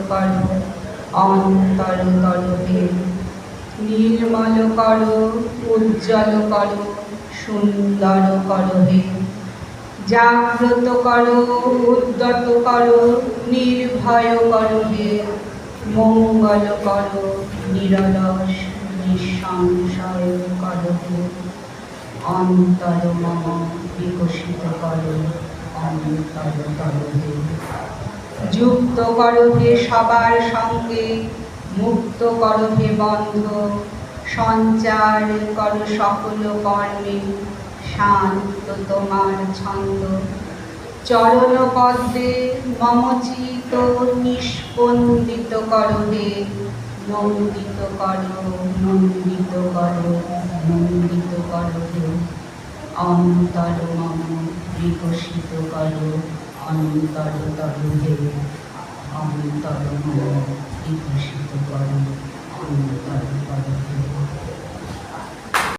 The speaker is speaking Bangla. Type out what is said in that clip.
করো অন্তর করো হে। নির্মল করো, উজ্জ্বল করো, সুন্দর করো হে। জাগ্রত করো, উদ্যত করো, নির্ভয় করো হে। মঙ্গল করো, নিরলস নিঃসংশয় করো হে। অন্তর মম বিকশিত করো অন্তর করো হে। যুক্ত করো হে সবার সঙ্গে, মুক্ত করো হে বন্ধ, সঞ্চার করো সকল কর্মে, শান্ত তোমার ছন্দ। চরণ পদ্মে মম চিত নিষ্পন্দিত করো হে। নন্দিত করো, নন্দিত করো, নন্দিত করো হে। অন্তর মম বিকশিত করো অন্তর করো হে। অন্তর মম বিকশিত করো অন্তর করো হে।